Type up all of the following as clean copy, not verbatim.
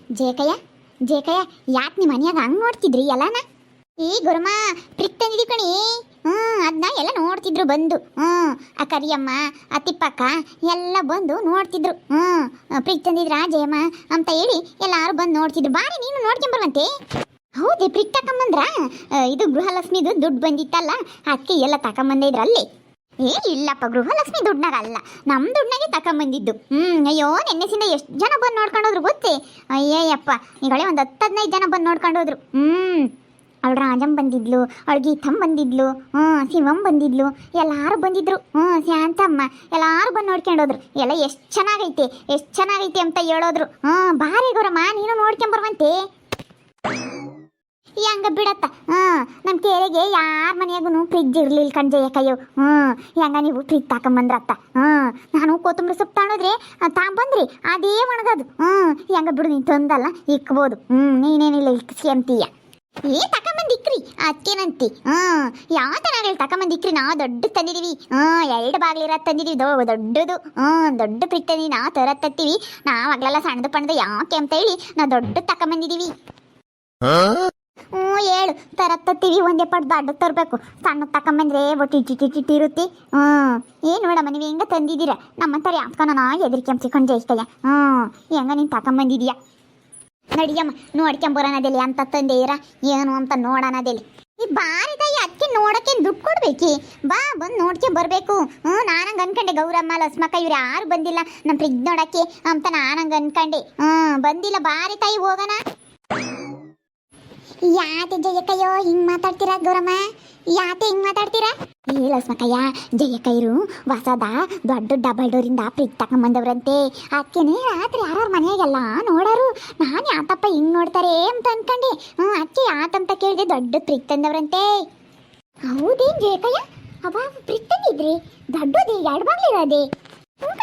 ಜೇಕಯ್ಯ ಜೇಕಯ್ಯ ಯಾಕೆ ನಿಮ್ಮ ಮನ್ಯಾಗ ಹಂಗೆ ನೋಡ್ತಿದ್ರಿ ಎಲ್ಲಾನ? ಈ ಗುರುಮ ಪ್ರಿಕ್ ತಂದಿದಿ ಕಣಿ. ಅದನ್ನ ಎಲ್ಲ ನೋಡ್ತಿದ್ರು ಬಂದು. ಆ ಕರಿಯಮ್ಮ ಆ ತಿಪ್ಪಕ್ಕ ಎಲ್ಲ ಬಂದು ನೋಡ್ತಿದ್ರು. ಪ್ರಿಕ್ ತಂದಿದ್ರಾ ಜಯಮ್ಮ ಅಂತ ಹೇಳಿ ಎಲ್ಲಾರು ಬಂದು ನೋಡ್ತಿದ್ರು. ಬಾರಿ ನೀನು ನೋಡ್ಕೊಂಬರುವಂತೆ. ಹೌದೇ ಪ್ರಿಕ್ ತಕೊಂಬಂದ್ರ? ಇದು ಗೃಹಲಕ್ಷ್ಮಿದು ದುಡ್ಡು ಬಂದಿತ್ತಲ್ಲ, ಅದಕ್ಕೆ ಎಲ್ಲ ತಕೊಂಬಂದಿದ್ರ ಅಲ್ಲಿ. ಇಲ್ಲಪ್ಪ, ಗೃಹಲಕ್ಷ್ಮಿ ದುಡ್ನಾಗಲ್ಲ, ನಮ್ಮ ದುಡ್ನಾಗೆ ತಕೊಂಬಂದಿದ್ದು. ಅಯ್ಯೋ ನೆನ್ನೆಸಿಂದ ಎಷ್ಟು ಜನ ಬಂದು ನೋಡ್ಕೊಂಡೋದ್ರು ಗೊತ್ತೇ? ಅಯ್ಯಯ್ಯಪ್ಪ, ಈಗಳೆ ಒಂದು 10-15 ಜನ ಬಂದು ನೋಡ್ಕೊಂಡೋದ್ರು. ಅವಳು ರಾಜಮ್ಮ ಬಂದಿದ್ಲು, ಅವಳು ಗೀತಮ್ಮ ಬಂದಿದ್ಲು, ಶಿವಮ್ಮ ಬಂದಿದ್ಲು, ಎಲ್ಲಾರು ಬಂದಿದ್ರು. ಶಾಂತಮ್ಮ ಎಲ್ಲಾರು ಬಂದು ನೋಡ್ಕೊಂಡೋದ್ರು. ಎಲ್ಲ ಎಷ್ಟು ಚೆನ್ನಾಗೈತೆ ಅಂತ ಹೇಳೋದ್ರು. ಬಾರಿ ಗೌರಮ್ಮ, ನೀನು ನೋಡ್ಕೊಂಬರುವಂತೆ. ಹೆಂಗ ಬಿಡತ್ತ. ನಮ್ಮ ಕೇಳಿಗೆ ಯಾರ ಮನೆಯಾಗೂ ಫ್ರಿಜ್ ಇರ್ಲಿಲ್ಲ ಕಣ್ಜಯ್ಯ ಕೈಯೋ. ಹೆಂಗ ನೀವು ಫ್ರಿಜ್ ತಕೊಂಬಂದ್ರತ್ತ. ನಾನು ಕೊತ್ತಂಬರಿ ಸೊಪ್ಪು ತಗೊಂಡ್ರೆ ತಗೊಂಬಂದ್ರಿ ಅದೇ ಒಣಗದು. ಹೆಂಗ ಬಿಡು, ನೀನು ತಂದಲ್ಲ ಇಕ್ಬೋದು. ನೀನೇನಿಲ್ಲ ಇಕ್ಸಿ ಅಂತೀಯ. ತಕೊಂಬಂದಿಕ್ರಿ ಅದಕ್ಕೇನಂತಿ. ಯಾವ ತನಾಗಲಿ ತಕೊಂಬಂದಿಕ್ರಿ. ನಾವು ದೊಡ್ಡ ತಂದಿದೀವಿ. 2 ಬಾಗಿಲಿರೋದು ತಂದಿದೀವಿ, ದೊಡ್ಡದು. ದೊಡ್ಡ ಫ್ರಿಜ್ ತಂದಿವಿ. ನಾವು ತರತ್ತೀವಿ. ನಾವು ಆಗ್ಲೆಲ್ಲ ಸಣ್ಣದು ಪಣ್ಣದು ಯಾಕೆ ಅಂತ ಹೇಳಿ ನಾವು ದೊಡ್ಡ ತಕೊಂಬಂದಿದೀವಿ. ಹೇಳು ತರತ್ತೀವಿ. ಒಂದೇ ಪಟ್ಟು ದೊಡ್ಡ ತರಬೇಕು. ಸಣ್ಣ ತಕೊಂಬಂದ್ರೆ ಒಟ್ಟು ಇಟ್ಟಿಟ್ಟಿಟ್ಟಿ ಇರುತ್ತೆ. ಏನು ಮೇಡಮ್ಮ ನೀವು ಹೆಂಗ ತಂದಿದ್ದೀರ? ನಮ್ಮಂತಾರೆ ಯಾಕನ ಎದ್ರಿಕೆ ಅಂಸಿಕೊಂಡು ಜಯಿಸ್ತಯ್ಯ. ಹೆಂಗ ನೀನು ತಕೊಂಬಂದಿದೀಯ? ನಡಿಯಮ್ಮ ನೋಡ್ಕೊಂಬರೋಣದಲ್ಲಿ ಅಂತ ತಂದೇರ ಏನು ಅಂತ ನೋಡೋಣದಲ್ಲಿ. ಈ ಬಾರಿದಯ್ಯ ಅದಕ್ಕೆ ನೋಡೋಕೆ ದುಡ್ಡು ಕೊಡ್ಬೇಕಿ. ಬಾ ಬಂದು ನೋಡ್ಕೊಂಬರ್ಬೇಕು. ನಾನಂಗೆ ಅನ್ಕಂಡೆ ಗೌರಮ್ಮ ಲಸ್ಮಕ್ಕ ಇವ್ರು ಯಾರು ಬಂದಿಲ್ಲ ನಮ್ಮ ಫ್ರಿಜ್ ನೋಡೋಕ್ಕೆ ಅಂತ ನಾನಂಗೆ ಅನ್ಕಂಡೆ. ಬಂದಿಲ್ಲ. ಬಾರಿ ತಾಯಿ ಹೋಗೋಣ. ಯಾಕೆ ಜಯಕ್ಕಯ್ಯೋ ಹಿಂಗೆ ಮಾತಾಡ್ತೀರಾ ಗೌರಮ್ಮ? ಯಾಕೆ ಹಿಂಗೆ ಮಾತಾಡ್ತೀರಾ? ಲಸ್ಮಕ್ಕಯ್ಯ, ಜಯಕ್ಕಯ್ಯರು ಹೊಸದ ದೊಡ್ಡ ಡಬಲ್ ಡೋರಿಂದ ಫ್ರಿಜ್ ತಗೊಂಬಂದವ್ರಂತೆ. ಅದಕ್ಕೇನೆ ರಾತ್ರಿ ಯಾರು ಮನೆಯಾಗೆಲ್ಲ ನೋಡೋರು. ನಾನು ಯಾತಪ್ಪ ಹಿಂಗೆ ನೋಡ್ತಾರೆ ಅಂತ ಅನ್ಕಂಡೆ. ಅದಕ್ಕೆ ಯಾತಂತ ಕೇಳಿದೆ. ದೊಡ್ಡ ಫ್ರಿಜ್ ತಂದವ್ರಂತೆ. ಹೌದೇನು ಜಯಕ್ಕಯ್ಯ? ಅಬ್ಬಾ, ಫ್ರಿಜ್ ತಂದಿದ್ರಿ? ದೊಡ್ಡದೇ 2 ಬಾಗಿಲಿರೋದೆ?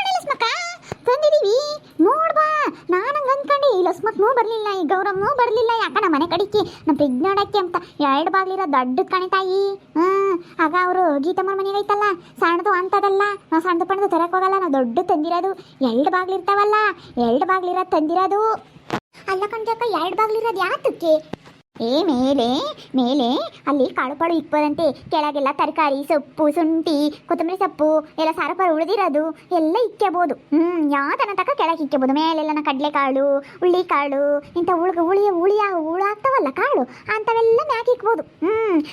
ಲಸ್ಮಕ್ಕ ತಂದಿದೀವಿ ನೋಡ್ಬಾ. ನಾನಂಗೆ ಅನ್ಕಂಡೆ ಈ ಲಸ್ಮಕ್ನೂ ಬರಲಿಲ್ಲ, ಈ ಗೌರಮ್ಮನೂ ಬರಲಿಲ್ಲ. ಯಾಕ ನಮ್ಮ ಮನೆ ಕಡಿಕೆ ನಮ್ಮ ಫ್ರಿಜ್ ನೋಡಕ್ಕೆ ಅಂತ 2 ಬಾಗಿಲಿರೋ ದೊಡ್ಡದು ಕಣೆ ತಾಯಿ. ಆಗ ಅವರು ಗೀತಮ್ಮನ ಮನೆಗೆ ಐತಲ್ಲ ಸಣ್ಣದು ಅಂತದಲ್ಲ. ನಾವು ಸಣ್ಣದು ಪಣ್ಣದು ತರಕ್ಕೆ ಹೋಗಲ್ಲ, ನಾವು ದೊಡ್ಡ ತಂದಿರೋದು. 2 ಬಾಗಿಲಿರ್ತಾವಲ್ಲ, 2 ಬಾಗಿಲಿರೋದು ತಂದಿರೋದು. ಅಲ್ಲ ಕಣ್ಜಕ್ಕ, 2 ಬಾಗಿಲಿರೋದು ಯಾತಕ್ಕೆ? ಮೇಲೆ ಅಲ್ಲಿ ಕಾಳು ಪಾಳು ಇಕ್ಬೋದಂತೆ. ಕೆಳಗೆಲ್ಲ ತರಕಾರಿ ಸೊಪ್ಪು, ಶುಂಠಿ, ಕೊತ್ತಂಬರಿ ಸೊಪ್ಪು ಎಲ್ಲ ಸಾರಪಾರು ಉಳಿದಿರೋದು ಎಲ್ಲ ಇಕ್ಕಬಹುದು. ಯಾವ್ದನ್ನ ತಕ ಕೆಳಗೆ ಇಕ್ಕಬಹುದು. ಮೇಲೆಲ್ಲ ಕಡಲೆಕಾಳು, ಹುಳ್ಳಿಕಾಳು, ಇಂಥ ಹುಳಾಗ್ತಾವಲ್ಲ ಕಾಳು, ಅಂಥವೆಲ್ಲ ಮ್ಯಾಕೆ ಇಕ್ಬೋದು.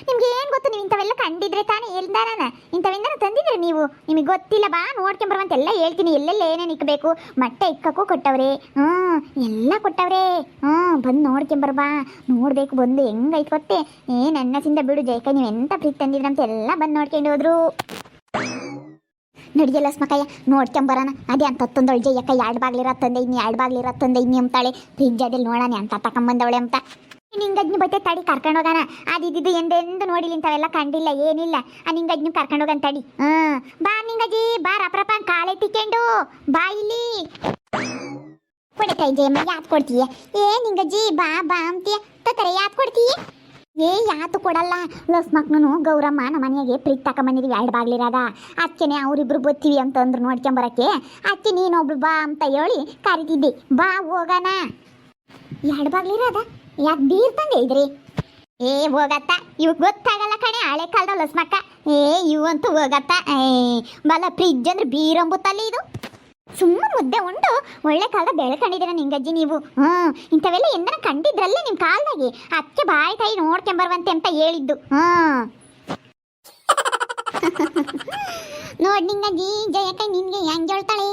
ನಿಮ್ಗೆ ಏನು ಗೊತ್ತು? ನೀವು ಇಂಥವೆಲ್ಲ ಕಂಡಿದ್ರೆ ತಾನೇ ಹೇಳ್ದಾನ. ಇಂಥವೆಲ್ಲ ತಂದಿದ್ರೆ ನೀವು, ನಿಮಗೆ ಗೊತ್ತಿಲ್ಲ. ಬಾ ನೋಡ್ಕೊಂಬರುವಂತೆ ಎಲ್ಲ ಹೇಳ್ತೀನಿ. ಎಲ್ಲೆಲ್ಲ ಏನೇನು ಇಕ್ಕಬೇಕು. ಮೊಟ್ಟೆ ಇಕ್ಕಕ್ಕೂ ಕೊಟ್ಟವ್ರೆ. ಎಲ್ಲ ಕೊಟ್ಟವ್ರೆ. ಬಂದು ನೋಡ್ಕೊಂಬರ್ಬಾ. ನೋಡ್ಬೇಕು ಬಂದು ಹೆಂಗೈತೆ ಗೊತ್ತೇ? ನನ್ನಸಿಂದ ಬಿಡು ಜಯಕ, ನೀವು ಎಂತ ಫ್ರಿಜ್ ತಂದಿದ್ರಂತ ಎಲ್ಲ ಬಂದು ನೋಡ್ಕೊಂಡು ಹೋದ್ರು. ನಡಿಯಲ್ಲ ಸ್ಮಕಯ್ಯ, ನೋಡ್ಕೊಂಬರೋಣ. ಅದೇ ಅಂತ ತಂದವಳು ಜಯಕ್ಕ 2 ಬಾಗಿಲಿರೋ ತಂದೆ, 2 ಬಾಗಿಲಿರೋ ತಂದೆ ಇನ್ನಿ ಅಂತಾಳೆ. ಫ್ರಿಜ್ ಅದಲ್ಲಿ ನೋಡೋಣ ಅಂತ ತಕೊಂಬಂದವಳೆ ಅಂತ. ನಿಂಗಜ್ಞ ಬತ್ತೆ ತಡಿ, ಕರ್ಕೊಂಡು ಹೋಗೋಣ. ಅದಿದ್ದು ಎಂದೆಂದು ನೋಡಿಲ್ಲ, ಇಂಥವೆಲ್ಲ ಕಂಡಿಲ್ಲ ಏನಿಲ್ಲ. ನಿಂಗಜ್ಞ ಕರ್ಕೊಂಡು ಹೋಗೋಣ ತಡಿ. ಬಾ ನಿಂಗಜ್ಜಿ, ಬಾ ರಪ್ರಪ್ಪ ಕಾಲೇ ತಿಕ್ಕೊಂಡು ಬಾ ಇಲ್ಲಿ. ಕೊಡ್ತಾಯಿ ಜಯಮ್ಮ, ಯಾತ್ ಕೊಡ್ತೀಯ? ನಿಂಗಜ್ಜಿ ಬಾ ಬಾ ಅಂತೀಯ ತರೆ, ಯಾತ್ ಕೊಡ್ತೀಯ? ಯಾತು ಕೊಡಲ್ಲ. ಲಸ್ಮಕ್ನು ಗೌರಮ್ಮ ನಮ್ಮ ಮನೆಗೆ ಫ್ರಿಜ್ ತಕೊಂಬಂದಿದ್ದೀವಿ 2 ಬಾಗಿಲಿರದ. ಅದಕ್ಕೇನೆ ಅವರಿಬ್ರು ಬತ್ತೀವಿ ಅಂತಂದ್ರು ನೋಡ್ಕೊಂಬರಕ್ಕೆ. ಅದಕ್ಕೆ ನೀನೊಬ್ಳು ಬಾ ಅಂತ ಹೇಳಿ ಕರಿತಿದ್ದೆ. ಬಾ ಹೋಗೋಣ. 2 ಬಾಗಿಲಿರದ ಯಾಕೆ ಬೀರ್ ತಂದೆ ಇದ್ರಿ? ಹೋಗತ್ತ, ಇವ್ ಗೊತ್ತಾಗಲ್ಲ ಕಣೆ. ಹಳೆ ಕಾಲದ ಲಸ್ಮಕ್ಕ. ಇವಂತೂ ಹೋಗತ್ತ. ಬಲ ಫ್ರಿಜ್ ಅಂದ್ರೆ ಬೀರಂಬುತ್ತಲ್ಲಿ ಇದು. ಸುಮ್ಮನೆ ಮುದ್ದೆ ಉಂಡು ಒಳ್ಳೆ ಕಾಲದ ಬೆಳ್ಕೊಂಡಿದ್ದೀರ ನಿಂಗಜ್ಜಿ ನೀವು. ಇಂಥವೆಲ್ಲ ಎಂದನ ಕಂಡಿದ್ರಲ್ಲೇ ನಿಮ್ಮ ಕಾಲದಾಗೆ. ಅದಕ್ಕೆ ಬಾಯಿ ತಾಯಿ ನೋಡ್ಕೊಂಬರುವಂತೆ ಅಂತ ಹೇಳಿದ್ದು. ನೋಡಿ ನಿಂಗಜ್ಜಿ, ಜಯಕ್ಕ ನಿನ್ಗೆ ಹೆಂಗೆ ಹೇಳ್ತಾಳೆ?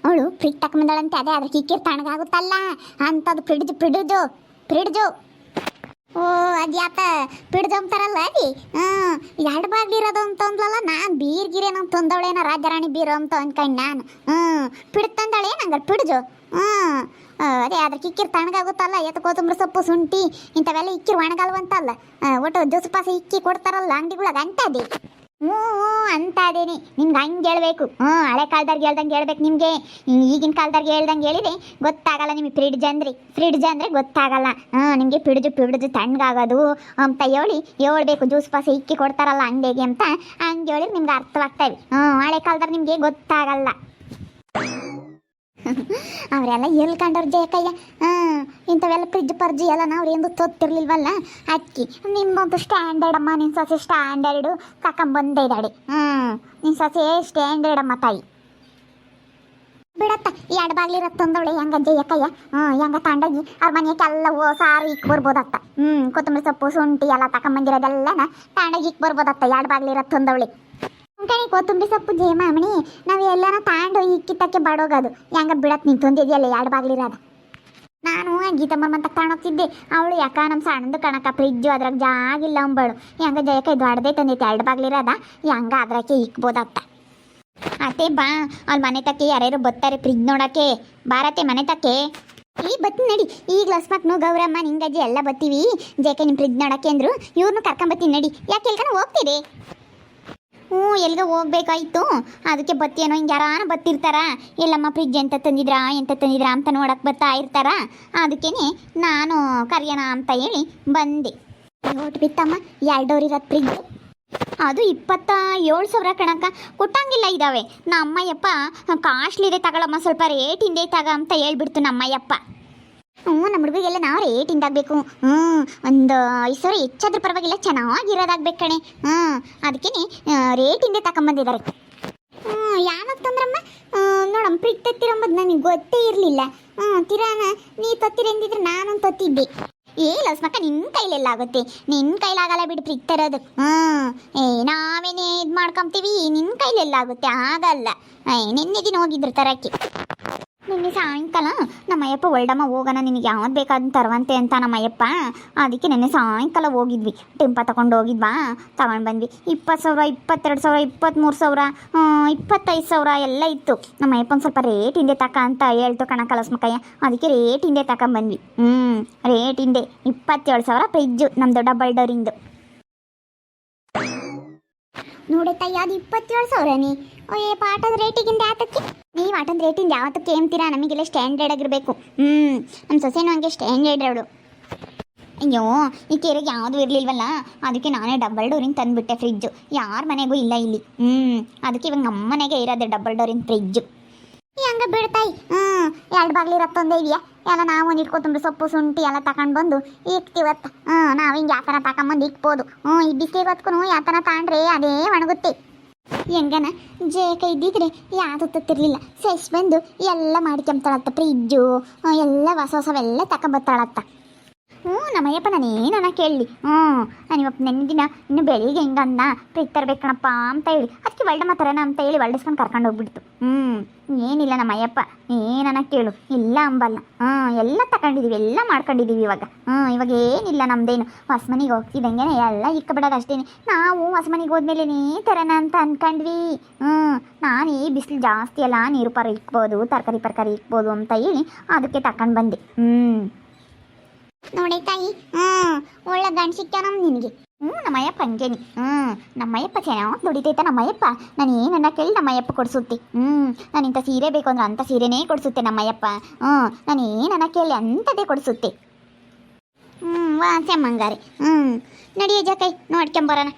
ಅವಳು ಫ್ರಿಜ್ ತಕೊಂಬಂದಳಂತೆ. ಅದೇ ಅದ್ರ ಕಿಕ್ಕಿರ್ ತಣ್ಣಗಾಗುತ್ತಲ್ಲ ಅಂಥದ್ದು ಫ್ರಿಡ್ಜು. ಅದ್ಯಾತ ಪಿಡ್ದು ಅಂತಾರಲ್ಲ ಅದಿ. 2 ಬಾಗಿಲಿರೋದು ಅಂತ ಅಂದ್ಲಲ್ಲ. ನಾನು ಬೀರ್ಗಿರೇನು ತಂದವಳೇನ ರಾಜರಾಣಿ ಬೀರು ಅಂತ ಅನ್ಕಂಡು ನಾನು. ಪಿಡ್ ತಂದಳೆ ನಂಗೆ ಪಿಡ್ಜು. ಅದೇ ಅದ್ರ ಕಿಕ್ಕಿರ್ ತಣ್ಣಗಾಗುತ್ತಲ್ಲ. ಕೊತ್ತಂಬರಿ ಸೊಪ್ಪು, ಶುಂಠಿ ಇಂಥವೆಲ್ಲ ಇಕ್ಕಿರ್ ಒಣಗಲ್ವಂತಲ್ಲ. ಒಟ್ಟು ಜ್ಯೂಸ್ ಪಾಸ ಇಕ್ಕಿ ಕೊಡ್ತಾರಲ್ಲ ಅಂಗಡಿಗಳಾಗ ಅಂತದೆ. ಅಂತ ಅದೇನಿ ನಿಮ್ಗೆ ಹಂಗೆ ಹೇಳ್ಬೇಕು. ಹಳೆ ಕಾಲದಾರ್ಗೆ ಹೇಳ್ದಂಗೆ ಹೇಳ್ಬೇಕು ನಿಮಗೆ. ಈಗಿನ ಕಾಲದಾರ್ಗೆ ಹೇಳ್ದಂಗೆ ಹೇಳಿದ್ರೆ ಗೊತ್ತಾಗಲ್ಲ ನಿಮಗೆ. ಫ್ರಿಡ್ಜ್ ಅಂದರೆ ಗೊತ್ತಾಗಲ್ಲ ನಿಮಗೆ. ಪಿಡ್ಜು ತಣ್ಣಗಾಗೋದು ಅಂತ ಹೇಳ್ಬೇಕು. ಜ್ಯೂಸ್ ಪಾಸ ಇಕ್ಕಿ ಕೊಡ್ತಾರಲ್ಲ ಅಂಗಡಿಗೆ ಅಂತ ಹಂಗೆ ಹೇಳಿದ್ರೆ ನಿಮ್ಗೆ ಅರ್ಥವಾಗ್ತವೆ. ಹಳೆ ಕಾಲದಾರ್ ನಿಮಗೆ ಗೊತ್ತಾಗಲ್ಲ. ಅವರೆಲ್ಲ ಎಲ್ಲಿ ಕಂಡವ್ರು ಜಯಕಯ್ಯ. ಇಂಥವೆಲ್ಲ ಫ್ರಿಜ್ ಪರ್ಜಿ ಎಲ್ಲ ನಾವು ಎಂದು ತೊತ್ತಿರ್ಲಿಲ್ವಲ್ಲ. ಅಕ್ಕಿ ನಿಮ್ಮೊಂದು ಸ್ಟ್ಯಾಂಡರ್ಡ್ ಅಮ್ಮ, ನಿನ್ನ ಸೊಸೆ ಸ್ಟ್ಯಾಂಡರ್ಡು ತಕೊಂಬಂದೇ ಇದ್ದಾಳೆ. ನಿನ್ನ ಸೊಸೆ ಸ್ಟ್ಯಾಂಡರ್ಡ್ ಅಮ್ಮ ತಾಯಿ. ಬಿಡತ್ತ ಈ ಎಡಬಾಗ್ಲಿರತ್ತ ತಂದವಳೆ ಹೆಂಗ ಜಯಕಯ್ಯ. ಹೆಂಗ ತಂಡಗಿ ಅವ್ರ ಮನೆಗೆಲ್ಲ ಸಾರು ಇಕ್ ಬರ್ಬೋದತ್ತ. ಕೊತ್ತಂಬರಿ ಸೊಪ್ಪು ಶುಂಠಿ ಎಲ್ಲ ತಕೊಂಬಂದಿರೋದೆಲ್ಲನ ತಾಂಡಗಿ ಇಕ್ ಬರ್ಬೋದತ್ತ ಎಡಬಾಗ್ಲಿರತ್ತ ತಂದವಳೆ. ಕಣಿ ಕೊತ್ತಂಬರಿ ಸೊಪ್ಪು ಜಯಮಾಮಣಿ ನಾವು ಎಲ್ಲಾನ ತಾಂಡು ಇಕ್ಕಿತ್ತಕ್ಕೆ ಬಾಡೋಗೋದು. ಹೆಂಗ ಬಿಡತ್ ನೀನು ತಂದಿದ್ಯಲ್ಲ ಎಡಬಾಗ್ಲಿರೋದ. ನಾನು ಗೀತಮ್ಮ ಅಂತ ಕಾಣೋಗ್ತಿದ್ದೆ. ಅವಳು ಯಾಕ ನಮ್ಮ ಸಣ್ಣದು ಕಣಕ ಫ್ರಿಜ್ಜು ಅದ್ರಾಗ ಜಾಗಿಲ್ಲ ಅಂಬಳು. ಹೆಂಗ ಜಯಕೈ ದೊಡ್ಡದೇ ತಂದೈತೆ ಎಡಬಾಗ್ಲಿರೋದ. ಹೆಂಗ ಅದ್ರಾಕೆ ಇಕ್ಬೋದತ್ತ. ಅತ್ತೆ ಬಾ ಅಲ್ಲಿ ಮನೆ ತಕ್ಕೆ ಯಾರ್ಯಾರು ಬರ್ತಾರೆ ಫ್ರಿಜ್ ನೋಡಕ್ಕೆ. ಬಾರತ್ತೆ ಮನೆ ತಕ್ಕೆ. ಈ ಬತ್ತಿ ನಡಿ. ಈಗ ಲಸ್ಮಕ್ನು ಗೌರಮ್ಮ ನಿಂಗಜ್ಜಿ ಎಲ್ಲ ಬತ್ತೀವಿ ಜಯಕೆ ನಿಮ್ಮ ಫ್ರಿಜ್ ನೋಡಕ್ಕೆ ಅಂದ್ರು. ಇವ್ರನ್ನೂ ಕರ್ಕೊಂಬತ್ತೀನಿ ನಡಿ. ಯಾಕೆ ಎಲ್ಕನ ಹೋಗ್ತೀರಿ? ಎಲ್ಗ ಹೋಗ್ಬೇಕಾಯ್ತು ಅದಕ್ಕೆ ಬತ್ತಿಯೇನೋ. ಹಿಂಗೆ ಯಾರಾನ ಬತ್ತಿರ್ತಾರ ಎಲ್ಲಮ್ಮ ಫ್ರಿಜ್ ಎಂತ ತಂದಿದ್ರಾ ಅಂತ ನೋಡಕ್ಕೆ ಬರ್ತಾ ಇರ್ತಾರ. ಅದಕ್ಕೇನೆ ನಾನು ಕರಿಯೋಣ ಅಂತ ಹೇಳಿ ಬಂದೆ. ಓಟ್ ಬಿತ್ತಮ್ಮ 2 ಡೋರ್ ಇರೋದು ಫ್ರಿಜ್. ಅದು 27,000 ಕಣಕ್ಕ. ಕೊಟ್ಟಂಗಿಲ್ಲ ಇದ್ದಾವೆ. ನಮ್ಮಯ್ಯಪ್ಪ ಕಾಸ್ಟ್ಲಿ ಇದೆ ತಗೊಳಮ್ಮ, ಸ್ವಲ್ಪ ರೇಟಿಂದೇ ತಗ ಅಂತ ಹೇಳ್ಬಿಡ್ತು ನಮ್ಮಯ್ಯಪ್ಪ. ನಮ್ಮ ಹುಡುಗಿಗೆಲ್ಲ ನಾವು ರೇಟಿಂದಾಗಬೇಕು. ಒಂದು 5,000 ಹೆಚ್ಚಾದ್ರೂ ಪರವಾಗಿಲ್ಲ, ಚೆನ್ನಾಗಿರೋದಾಗ್ಬೇಕು ಕಣೆ. ಅದಕ್ಕೇನೆ ರೇಟಿಂದೇ ತಗೊಂಬಂದಿದ್ದಾರೆ. ಯಾವಾಗ ತಂದ್ರಮ್ಮ? ನೋಡಮ್ಮ ಫ್ರಿಜ್ ತತ್ತಿರಂಬದು ನನಗೆ ಗೊತ್ತೇ ಇರಲಿಲ್ಲ. ತಿರಾನ ನೀ ತತ್ತಿರ ಎಂದಿದ್ರೆ ನಾನು ತತ್ತಿದ್ದೆ. ಲಸ್ಮಕ್ಕ ನಿನ್ನ ಕೈಲೆಲ್ಲ ಆಗುತ್ತೆ? ನಿನ್ನ ಕೈಲಾಗಲ್ಲ ಬಿಡು ಫ್ರಿಜ್ ತರೋದು. ನಾವೇನೇ ಇದು ಮಾಡ್ಕೊಂತೀವಿ, ನಿನ್ನ ಕೈಲೆಲ್ಲ ಆಗುತ್ತೆ? ಆಗಲ್ಲ. ನಿನ್ನೆ ದಿನ ಹೋಗಿದ್ರು ತರಕ್ಕೆ. ನಿನ್ನೆ ಸಾಯಂಕಾಲ ನಮ್ಮಯ್ಯಪ್ಪ ಒಳ್ಡಮ್ಮ ಹೋಗೋಣ ನಿನಗೆ ಯಾವ್ದು ಬೇಕಾದ ತರುವಂತೆ ಅಂತ ನಮ್ಮಯ್ಯಪ್ಪ. ಅದಕ್ಕೆ ನಿನ್ನೆ ಸಾಯಂಕಾಲ ಹೋಗಿದ್ವಿ. ಟೆಂಪ ತಗೊಂಡು ಹೋಗಿದ್ವಾ, ತಗೊಂಡು ಬಂದ್ವಿ. 20,000, 22,000, 23,000, 25,000 ಎಲ್ಲ ಇತ್ತು. ನಮ್ಮಯ್ಯಪ್ಪನ ಸ್ವಲ್ಪ ರೇಟ್ ಹಿಂದೆ ತಕ ಅಂತ ಹೇಳ್ತು ಕಣ ಕಲಸ್ಮಕ್ಕಯ್ಯ. ಅದಕ್ಕೆ ರೇಟ್ ಹಿಂದೆ ತಗೊಂಬಂದ್ವಿ. ರೇಟ್ ಹಿಂದೆ 27,000 ಫ್ರಿಜ್ಜು ನಮ್ಮದು ಡಬಲ್ ಡೋರಿಂದು. ನೋಡತ್ತಯ್ಯ ಅದು 27,000 ನೀ. ಪಾಠದ ರೇಟಿಗಿಂದ ಯಾತಕ್ಕೆ? ನೀವು ಆಟದ ರೇಟಿಂದ ಯಾವತ್ತಕ್ಕೆ ಏಮ್ತೀರಾ? ನಮಗೆಲ್ಲ ಸ್ಟ್ಯಾಂಡರ್ಡ್ ಆಗಿರಬೇಕು. ನಮ್ಮ ಸೊಸೆನೂ ಹಂಗೆ ಸ್ಟ್ಯಾಂಡರ್ಡ್ ಅವಳು. ಅಯ್ಯೋ ಈ ಕೆರೆಗೆ ಯಾವುದೂ ಇರಲಿಲ್ವಲ್ಲ, ಅದಕ್ಕೆ ನಾನೇ ಡಬಲ್ ಡೋರಿನ ತಂದುಬಿಟ್ಟೆ ಫ್ರಿಜ್ಜು. ಯಾರ ಮನೆಗೂ ಇಲ್ಲ ಇಲ್ಲಿ. ಅದಕ್ಕೆ ಇವಾಗ ನಮ್ಮ ಮನೆಗೆ ಇರೋದು ಡಬಲ್ ಡೋರಿನ ಫ್ರಿಜ್ಜು. ಹಂಗೆ ಬಿಡ್ತಾಯಿ. 2 ಬಾಗ್ಲಿರತ್ತೊಂದೇ ಇದೆಯಾ ಎಲ್ಲ. ನಾವು ಒಂದು ಇಟ್ಕೊತಂಬ್ರಿ ಸೊಪ್ಪು ಶುಂಠಿ ಎಲ್ಲ ತಗೊಂಡು ಬಂದು ಇಕ್ತಿವತ್ತು. ನಾವು ಹಿಂಗೆ ಯಾವ ಥರ ತಗೊಂಬಂದು ಇಕ್ಬೋದು. ಈ ಬಿಸಿಲಿಗೆ ಹೊತ್ಕೊಂಡು ಯಾವ ಥರ ತಗೊಂಡ್ರೆ ಅದೇ ಒಣಗುತ್ತೆ. ಹೆಂಗನ ಜೇಕ ಇದ್ದಿದ್ರೆ ಯಾವುದು ತತ್ತಿರ್ಲಿಲ್ಲ. ಸೆಸ್ ಬಂದು ಎಲ್ಲ ಮಾಡ್ಕೊಂತಾಳತ್ತ. ಫ್ರಿಜ್ಜು ಎಲ್ಲ ಹೊಸವೆಲ್ಲ ತಗೊಂಬತ್ತಾಳತ್ತ. ನಮ್ಮಯ್ಯಪ್ಪ ನಾನೇನ ಕೇಳಲಿ. ನಾನಿವತ್ತು ನೆನ್ನೆ ದಿನ ಇನ್ನು ಬೆಳಿಗ್ಗೆ ಹಿಂಗಂದ ಫ್ರಿಜ್ ತರಬೇಕಣಪ್ಪ ಅಂತ ಹೇಳಿ ಅದಕ್ಕೆ ಒಳ್ಳೆ ಮಾತಾರಣ ಅಂತ ಹೇಳಿ ಒಳ್ಳೆಸ್ಕೊಂಡು ಕರ್ಕೊಂಡು ಹೋಗ್ಬಿಡ್ತು. ಏನಿಲ್ಲ ನಮ್ಮಯ್ಯಪ್ಪ ಏನನ ಕೇಳು, ಇಲ್ಲ ಅಂಬಲ್ಲ. ಎಲ್ಲ ತಗೊಂಡಿದ್ದೀವಿ, ಎಲ್ಲ ಮಾಡ್ಕೊಂಡಿದ್ದೀವಿ ಇವಾಗ. ಇವಾಗ ಏನಿಲ್ಲ ನಮ್ದೇನು. ಹೊಸ ಮನೆಗೆ ಹೋಗ್ತಿದ್ದಂಗೆ ಎಲ್ಲ ಇಕ್ಕಬಿಡೋದು ಅಷ್ಟೇ. ನಾವು ಹೊಸ ಮನೆಗೆ ಹೋದ್ಮೇಲೆ ತರೋಣ ಅಂತ ಅಂದ್ಕೊಂಡ್ವಿ. ನಾನು ಈ ಬಿಸಿಲು ಜಾಸ್ತಿ ಅಲ್ಲ, ನೀರು ಇಕ್ಬೋದು, ತರಕಾರಿ ಇಕ್ಬೋದು ಅಂತ ಹೇಳಿ ಅದಕ್ಕೆ ತಗೊಂಡು ಬಂದೆ. ನೋಡಿ ತಾಯಿ, ಒಳ್ಳೆ ಗಂಡು ಸಿಕ್ಕಾನ ನಿನಗೆ. ನಮ್ಮಯ್ಯಪ್ಪ ಹಂಗೇನಿ. ನಮ್ಮಯ್ಯಪ್ಪ ಚೆನ್ನಾಗಿ ದುಡಿತೈತ ನಮ್ಮಯ್ಯಪ್ಪ. ನಾನು ಏನನ್ನ ಕೇಳಿ ನಮ್ಮಯ್ಯಪ್ಪ ಕೊಡಿಸುತ್ತೆ. ನಾನು ಇಂಥ ಸೀರೆ ಬೇಕು ಅಂದ್ರೆ ಅಂಥ ಸೀರೆನೇ ಕೊಡಿಸುತ್ತೆ ನಮ್ಮಯ್ಯಪ್ಪ. ನಾನು ಏನನ್ನ ಕೇಳಿ ಅಂಥದ್ದೇ ಕೊಡಿಸುತ್ತೆ. ವಾಸಮ್ಮಂಗಾರೆ. ನಡಿಯ ಜಕೈ ನೋಡ್ಕೊಂಬರೋಣ.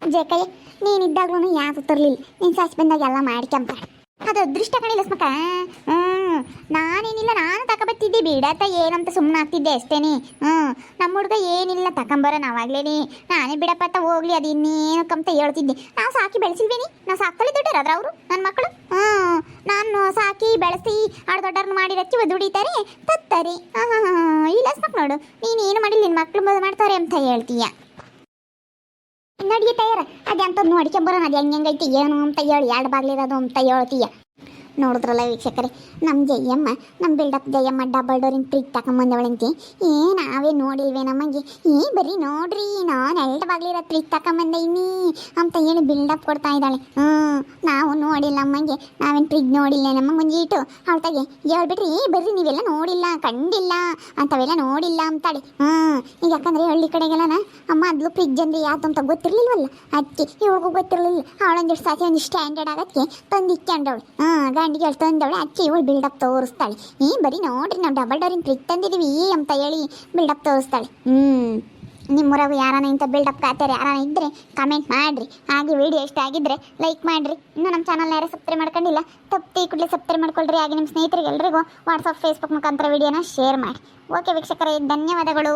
ಜಕೈ ನೀನಿದ್ದಾಗ್ಲೂ ಯಾವುದು ತರಲಿಲ್ಲ. ನಿನ್ನ ಸಾಸ್ ಬಂದಾಗ ಎಲ್ಲ ಮಾಡ್ಕೊಂಬ. ಅದು ಅದೃಷ್ಟ ಕಣಿಲ್ಲ ಸ್ಮಕ. ನಾನೇನಿಲ್ಲ, ನಾನು ತಗೊಬತ್ತಿದ್ದೆ ಬಿಡತ್ತ ಏನಂತ ಸುಮ್ಮನೆ ಆಗ್ತಿದ್ದೆ ಅಷ್ಟೇನೆ. ನಮ್ಮ ಹುಡುಗ ಏನಿಲ್ಲ ತಗೊಂಬರ ನಾವಾಗ್ಲೇನೆ. ನಾನೇ ಬಿಡಪ್ಪತ್ತ ಹೋಗ್ಲಿ ಅದು ಇನ್ನೇನಕ್ಕಂತ ಹೇಳ್ತಿದ್ದೆ. ನಾವು ಸಾಕಿ ಬೆಳೆಸಿಲ್ವೇನಿ? ನಾವು ಸಾಕಲ್ಲಿ ದುಡ್ಡಿರೋದ್ರ ಅವರು ನನ್ನ ಮಕ್ಕಳು. ನಾನು ಸಾಕಿ ಬೆಳೆಸಿ ಆಡು ದೊಡ್ಡವ್ರನ್ನ ಮಾಡಿ ರಚ್ಚಿ ದುಡಿತಾರೆ ತತ್ತಾರೆ. ಇಲ್ಲ ಸ್ಮಕ್ ನೋಡು, ನೀನೇನು ಮಾಡಿಲ್ಲ, ನಿನ್ನ ಮಕ್ಕಳು ಮಾಡ್ತಾರೆ ಅಂತ ಹೇಳ್ತೀಯ. ನಡಿಗೆ ತಯಾರ ಅದಂಥದ್ದು ನೋಡ್ಕೊಂಬರೋಣ. ಅದು ಹೆಂಗೈತಿ ಏನು ಅಂತ ಹೇಳಿ 2 ಬಾಗ್ಲಿರೋದು ಅಂತ ಹೇಳ್ತೀಯ. ನೋಡಿದ್ರಲ್ಲ ವೀಕ್ಷಕರೇ, ನಮ್ಮ ಜಯಮ್ಮ, ನಮ್ಮ ಬಿಲ್ಡಪ್ ಜಯಮ್ಮ ಡಬಲ್ ಡೋರಿನ ಫ್ರಿಜ್ ತಗೊಂಬಂದವಳಂತೆ. ನಾವೇ ನೋಡಿಲ್ವೇ ನಮಗೆ? ಬರೀ ನೋಡ್ರಿ ನಾನು 2 ಬಾಗ್ಲಿರೋ ಫ್ರಿಜ್ ತಗೊಂಬಂದೆ ಇನ್ನೀ ಅಂತ ಹೇಳಿ ಬಿಲ್ಡಪ್ ಕೊಡ್ತಾ ಇದ್ದಾಳೆ. ನಾವು ನೋಡಿಲ್ಲ ಅಮ್ಮಗೆ, ನಾವೇನು ಫ್ರಿಜ್ ನೋಡಿಲ್ಲ. ನಮ್ಮ ಮುಂಜೀಟು ಅವಳ್ತಾಗೆ ಹೇಳ್ಬಿಟ್ರಿ ಬರ್ರಿ ನೀವೆಲ್ಲ ನೋಡಿಲ್ಲ ಕಂಡಿಲ್ಲ ಅಂತವೆಲ್ಲ ನೋಡಿಲ್ಲ ಅಂತಾಳೆ. ಈಗ ಯಾಕಂದರೆ ಹಳ್ಳಿ ಕಡೆಗೆಲ್ಲನ ಅಮ್ಮ ಅದ್ಲು ಫ್ರಿಜ್ ಅಂದರೆ ಯಾವ್ದು ಅಂತ ಗೊತ್ತಿರಲಿಲ್ವಲ್ಲ, ಅದಕ್ಕೆ ಇವ್ರಿಗೂ ಗೊತ್ತಿರಲಿಲ್ಲ. ಅವಳೊಂದಿಷ್ಟು ಸಾಸಿ ಒಂದು ಸ್ಟ್ಯಾಂಡರ್ಡ್ ಆಗೋದಕ್ಕೆ ತಂದು ಇಕ್ಕೊಂಡವಳು. ಗಂಡಿಗೆ ಅಲ್ಲಿ ತಂದವಳೆ, ಅದಕ್ಕೆ ಇವಳು ಬಿಲ್ಡಪ್ ತೋರಿಸ್ತಾಳೆ. ಬರೀ ನೋಡ್ರಿ ನಾವು ಡಬಲ್ ಡೋರಿನ ಫ್ರಿಜ್ ತಂದಿದ್ದೀವಿ ಅಂತ ಹೇಳಿ ಬಿಲ್ಡಪ್ ತೋರಿಸ್ತಾಳೆ. ನಿಮ್ಮೂರಾಗ ಯಾರಾನ ಇಂಥ ಬಿಲ್ಡಪ್ ಖಾತೆರು ಯಾರಾನ ಇದ್ದರೆ ಕಮೆಂಟ್ ಮಾಡಿರಿ. ಹಾಗೆ ವಿಡಿಯೋ ಇಷ್ಟ ಆಗಿದ್ದರೆ ಲೈಕ್ ಮಾಡಿರಿ. ಇನ್ನೂ ನಮ್ಮ ಚಾನಲ್ನ ಯಾರು ಸಬ್ಸ್ಕ್ರೈಬ್ ಮಾಡ್ಕೊಂಡಿಲ್ಲ ತಪ್ಪಿ ಕೂಡಲೇ ಸಬ್ಸ್ಕ್ರೈಬ್ ಮಾಡ್ಕೊಳ್ರಿ. ಹಾಗೆ ನಿಮ್ಮ ಸ್ನೇಹಿತರಿಗೆ ಎಲ್ರಿಗೂ ವಾಟ್ಸಪ್ ಫೇಸ್ಬುಕ್ ಮುಖಾಂತರ ವಿಡಿಯೋನ ಶೇರ್ ಮಾಡಿ. ಓಕೆ ವೀಕ್ಷಕರೇ, ಧನ್ಯವಾದಗಳು.